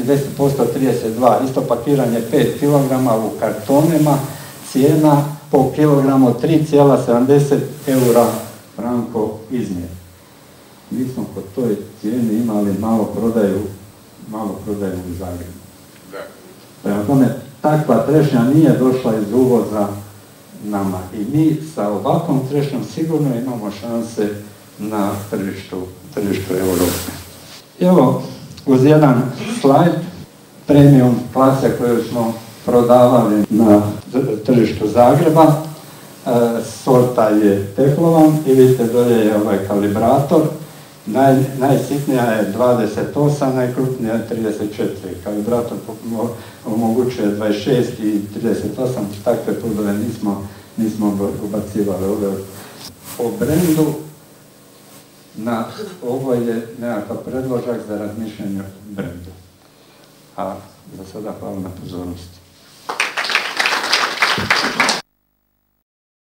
10% 32, isto pakiranje 5 kg u kartonima, cijena po kilogramu 3,70 eura franko izmjer. Mi smo po toj cijeni imali malo prodaju u Zagrebu. Prema tome, takva trešnja nije došla iz uvoza nama i mi sa ovakvom trešnjom sigurno imamo šanse na tržištu Europe. Evo, uz jedan slajd, premium klase koju smo prodavali na tržištu Zagreba, sorta je Teflovan i vidite dolje je ovaj kalibrator. Najsitnija je 28, najkrupnija je 34. Kalibrator omogućuje 26 i 38, takve podove nismo ubacivali ovdje. O brendu, ovo je nekakav predložak za razmišljanje o brendu. A za sada hvala na pozornosti.